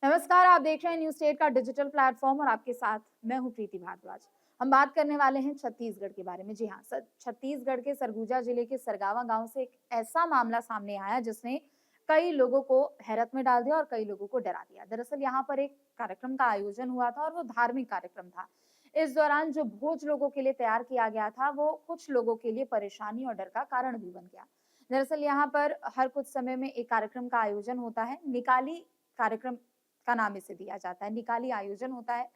नमस्कार, आप देख रहे हैं न्यूज़ स्टेट का डिजिटल प्लेटफॉर्म और आपके साथ मैं हूं प्रीति भारद्वाज। हम बात करने वाले हैं छत्तीसगढ़ के बारे में। जी हाँ, छत्तीसगढ़ के सरगुजा जिले के सरगावा गांव से एक ऐसा मामला सामने आया जिसने कई लोगों को हैरत में डाल दिया और कई लोगों को डरा दिया। दरअसल यहाँ पर एक कार्यक्रम का आयोजन हुआ था और वो धार्मिक कार्यक्रम था। इस दौरान जो भोज लोगों के लिए तैयार किया गया था वो कुछ लोगों के लिए परेशानी और डर का कारण भी बन गया। दरअसल यहाँ पर हर कुछ समय में एक कार्यक्रम का आयोजन होता है। निकाली कार्यक्रम का नाम इसे दिया जाता है। निकाली आयोजन होता है,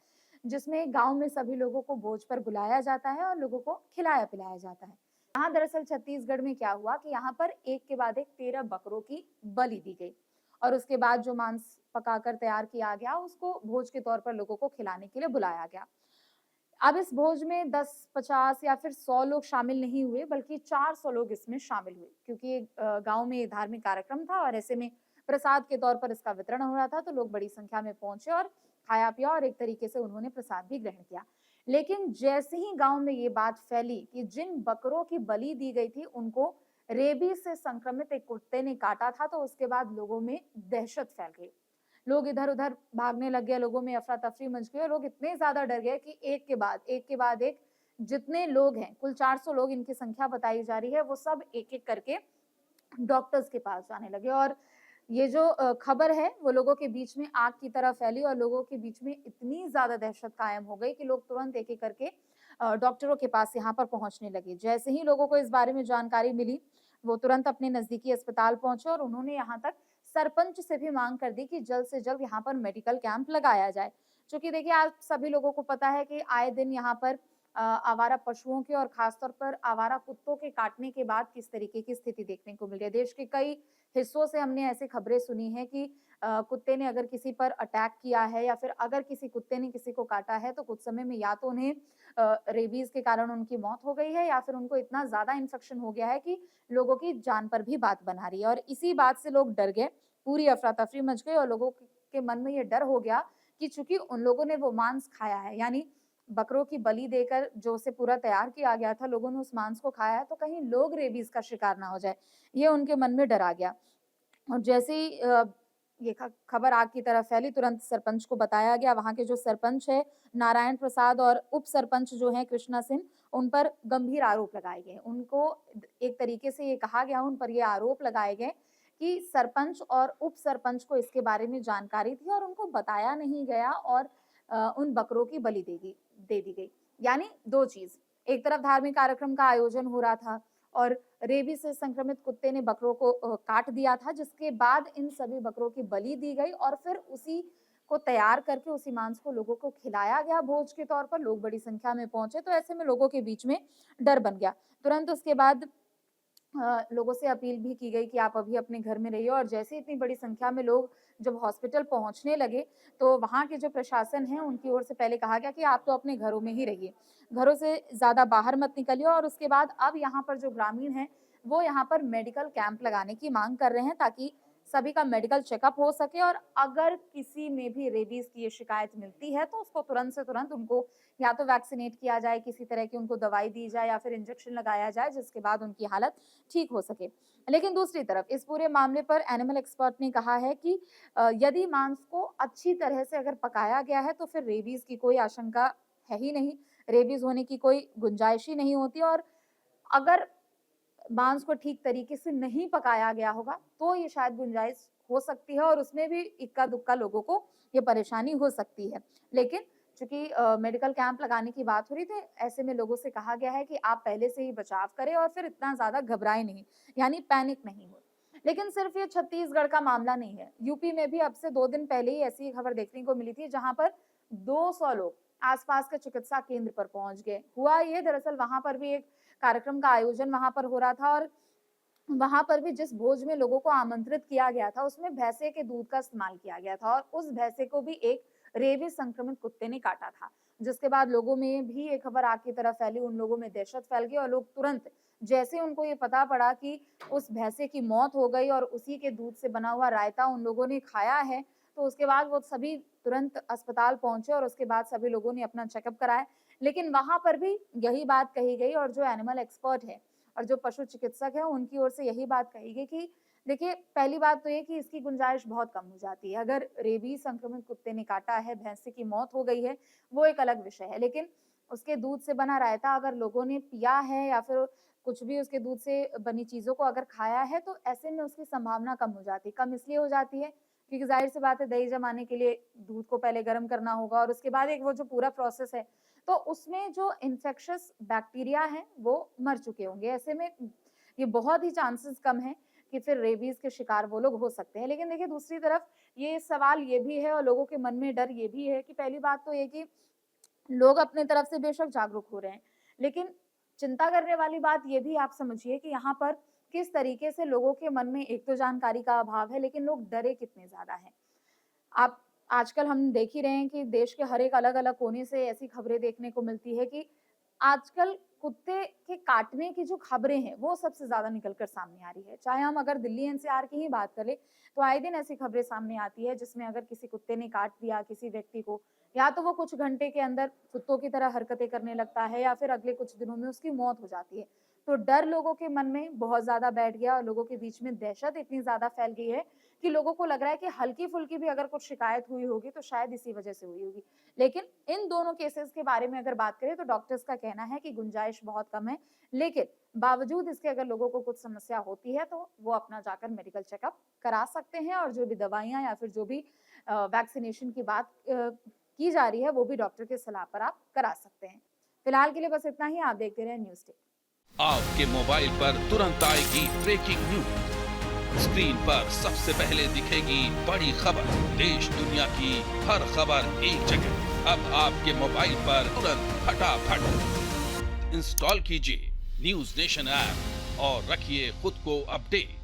जिसमें गाँव में सभी लोगों को भोज पर बुलाया जाता है और लोगों को खिलाया-पिलाया जाता है। यहाँ दरअसल छत्तीसगढ़ में क्या हुआ कि यहाँ पर एक के बाद एक 13 बकरों की बलि दी गई और उसके बाद जो मांस पकाकर तैयार किया गया, उसको भोज के तौर पर लोगों को खिलाने के लिए बुलाया गया। अब इस भोज में 10, 50 या फिर 100 लोग शामिल नहीं हुए, बल्कि 400 लोग इसमें शामिल हुए क्योंकि ये गाँव में ये धार्मिक कार्यक्रम था और ऐसे में प्रसाद के तौर पर इसका वितरण हो रहा था, तो लोग बड़ी संख्या में पहुंचे और खाया-पिया और एक तरीके से उन्होंने प्रसाद भी ग्रहण किया। लेकिन जैसे ही गाँव में ये बात फैली कि जिन बकरों की बलि दी गई थी, उनको रेबीज से संक्रमित एक कुत्ते ने काटा था, तो उसके बाद लोगों में दहशत फैल गई। लोग इधर-उधर भागने लग गए, लोगों में अफरा-तफरी मच गई और लोग इतने ज़्यादा डर गए कि एक के बाद एक जितने लोग हैं, कुल 400 लोग इनकी संख्या बताई जा रही है, वो सब एक-एक करके डॉक्टर्स के पास जाने लगे और ये जो खबर है वो लोगों के बीच में आग की तरह फैली और लोगों के बीच में इतनी ज़्यादा दहशत कायम हो गई कि लोग तुरंत एक-एक करके डॉक्टरों के पास यहाँ पर पहुँचने लगे। जैसे ही लोगों को इस बारे में जानकारी मिली, वो तुरंत अपने नज़दीकी अस्पताल पहुँचे और उन्होंने यहाँ तक सरपंच से भी माँग कर दी कि जल्द से जल्द यहाँ पर मेडिकल कैंप लगाया जाए। चूँकि देखिए आज सभी लोगों को पता है कि आए दिन यहाँ पर आवारा पशुओं के और ख़ासतौर पर आवारा कुत्तों के काटने के बाद किस तरीके की स्थिति देखने को मिल रही है। देश के कई हिस्सों से हमने ऐसी खबरें सुनी हैं कि कुत्ते ने अगर किसी पर अटैक किया है या फिर अगर किसी कुत्ते ने किसी को काटा है तो कुछ समय में या तो उन्हें रेबीज के कारण उनकी मौत हो गई है या फिर उनको इतना ज़्यादा इन्फेक्शन हो गया है कि लोगों की जान पर भी बात बना रही है और इसी बात से लोग डर गए, पूरी अफ़रा-तफ़री मच गई और लोगों के मन में ये डर हो गया कि चूँकि उन लोगों ने वो मांस खाया है, यानी बकरों की बलि देकर जो उसे पूरा तैयार किया गया था, लोगों ने उस मांस को खाया है, तो कहीं लोग रेबीज का शिकार ना हो जाए, ये उनके मन में डर आ गया। और जैसे ही ये खबर आग की तरह फैली, तुरंत सरपंच को बताया गया। वहाँ के जो सरपंच है, नारायण प्रसाद और उप सरपंच जो हैं कृष्णा सिंह, उन पर गंभीर आरोप लगाए गए। उनको एक तरीके से ये कहा गया, उन पर ये आरोप लगाए गए कि सरपंच और उप सरपंच को इसके बारे में जानकारी थी और उनको बताया नहीं गया और उन बकरों की बलि दे दी गई। यानी 2 चीज़, एक तरफ धार्मिक कार्यक्रम का आयोजन हो रहा था और रेबीज से संक्रमित कुत्ते ने बकरों को काट दिया था, जिसके बाद इन सभी बकरों की बलि दी गई और फिर उसी को तैयार करके उसी मांस को लोगों को खिलाया गया भोज के तौर पर। लोग बड़ी संख्या में पहुंचे, तो ऐसे में लोगों के बीच में डर बन गया। तुरंत उसके बाद लोगों से अपील भी की गई कि आप अभी अपने घर में रहिए और जैसे ही इतनी बड़ी संख्या में लोग जब हॉस्पिटल पहुंचने लगे, तो वहाँ के जो प्रशासन है, उनकी ओर से पहले कहा गया कि आप तो अपने घरों में ही रहिए। घरों से ज़्यादा बाहर मत निकलिए और उसके बाद अब यहाँ पर जो ग्रामीण हैं, वो यहाँ पर मेडिकल कैंप लगाने की माँग कर रहे हैं ताकि सभी का मेडिकल चेकअप हो सके और अगर किसी में भी रेबीज़ की ये शिकायत मिलती है, तो उसको तुरंत से तुरंत उनको या तो वैक्सीनेट किया जाए, किसी तरह की उनको दवाई दी जाए या फिर इंजेक्शन लगाया जाए, जिसके बाद उनकी हालत ठीक हो सके। लेकिन दूसरी तरफ इस पूरे मामले पर एनिमल एक्सपर्ट ने कहा है कि यदि मांस को अच्छी तरह से अगर पकाया गया है, तो फिर रेबीज़ की कोई आशंका है ही नहीं, रेबीज़ होने की कोई गुंजाइश ही नहीं होती और अगर मांस को ठीक तरीके से नहीं पकाया गया होगा, तो ये शायद गुंजाइश हो सकती है और उसमें भी इक्का-दुक्का लोगों को ये परेशानी हो सकती है। लेकिन चूँकि मेडिकल कैंप लगाने की बात हो रही थी, ऐसे में लोगों से कहा गया है कि आप पहले से ही बचाव करें और फिर इतना ज़्यादा घबराएँ नहीं, यानी पैनिक नहीं हों। लेकिन सिर्फ ये छत्तीसगढ़ का मामला नहीं है, यूपी में भी अब से 2 दिन पहले ही ऐसी खबर देखने को मिली थी, जहाँ पर 200 लोग आस-पास के चिकित्सा केंद्र पर पहुँच गए। हुआ ये दरअसल वहाँ पर भी एक कार्यक्रम का आयोजन वहाँ पर हो रहा था और वहाँ पर भी जिस भोज में लोगों को आमंत्रित किया गया था, उसमें भैंसे के दूध का इस्तेमाल किया गया था और उस भैंसे को भी एक रेबीज संक्रमित कुत्ते ने काटा था। जिसके बाद लोगों में भी ये खबर आग की तरह फैली, उन लोगों में दहशत फैल गई और लोग तुरंत जैसे उनको ये पता पड़ा कि उस भैंसे की मौत हो गई और उसी के दूध से बना हुआ रायता उन लोगों ने खाया है, तो उसके बाद वो सभी तुरंत अस्पताल पहुँचे और उसके बाद सभी लोगों ने अपना चेकअप कराया। लेकिन वहाँ पर भी यही बात कही गई और जो एनिमल एक्सपर्ट है और जो पशु चिकित्सक हैं, उनकी ओर से यही बात कही गई कि देखिए, पहली बात तो ये कि इसकी गुंजाइश बहुत कम हो जाती है। अगर रेबीज़ संक्रमित कुत्ते ने काटा है, भैंसे की मौत हो गई है, वो एक अलग विषय है। लेकिन उसके दूध से बना रायता अगर लोगों ने पिया है या फिर कुछ भी उसके दूध से बनी चीज़ों को अगर खाया है, तो ऐसे में उसकी संभावना कम हो जाती है। कम इसलिए हो जाती है क्योंकि ज़ाहिर-सी बात है दही जमाने के लिए दूध को पहले गर्म करना होगा और उसके बाद एक वो जो पूरा प्रोसेस है, तो उसमें जो इन्फेक्शियस बैक्टीरिया हैं, वो मर चुके होंगे। ऐसे में ये बहुत ही चांसेस कम हैं कि फिर रेबीज़ के शिकार वो लोग हो सकते हैं। लेकिन देखिए दूसरी तरफ ये सवाल ये भी है और लोगों के मन में डर ये भी है कि पहली बात तो ये कि लोग अपनी तरफ से बेशक जागरूक हो रहे हैं, लेकिन चिंता करने वाली बात ये भी आप समझिए कि यहाँ पर किस तरीके से लोगों के मन में एक तो जानकारी का अभाव है, लेकिन लोग डरे कितने ज़्यादा हैं। आप आजकल हम देख ही रहे हैं कि देश के हर एक अलग-अलग कोने से ऐसी खबरें देखने को मिलती है कि आजकल कुत्ते के काटने की जो खबरें हैं, वो सबसे ज़्यादा निकल कर सामने आ रही है। चाहे हम अगर दिल्ली एनसीआर की ही बात करें, तो आए दिन ऐसी खबरें सामने आती है जिसमें अगर किसी कुत्ते ने काट दिया किसी व्यक्ति को, या तो वो कुछ घंटे के अंदर कुत्तों की तरह हरकतें करने लगता है या फिर अगले कुछ दिनों में उसकी मौत हो जाती है। तो डर लोगों के मन में बहुत ज़्यादा बैठ गया और लोगों के बीच में दहशत इतनी ज़्यादा फैल गई है कि लोगों को लग रहा है कि हल्की-फुल्की भी अगर कुछ शिकायत हुई होगी तो शायद इसी वजह से हुई होगी। लेकिन इन दोनों केसेस के बारे में अगर बात करें तो डॉक्टर्स का कहना है कि गुंजाइश बहुत कम है। लेकिन बावजूद इसके अगर लोगों को कुछ समस्या होती है तो वो अपना जाकर मेडिकल चेकअप करा सकते हैं और जो भी दवाइयाँ या फिर जो भी वैक्सीनेशन की बात की जा रही है वो भी डॉक्टर की सलाह पर आप करा सकते हैं। फिलहाल के लिए बस इतना ही। आप देखते रहें न्यूज़ टेक। आपके मोबाइल पर तुरंत आएगी ब्रेकिंग न्यूज। स्क्रीन पर सबसे पहले दिखेगी बड़ी खबर। देश दुनिया की हर खबर एक जगह। अब आपके मोबाइल पर तुरंत फटाफट इंस्टॉल कीजिए न्यूज नेशन ऐप और रखिए खुद को अपडेट।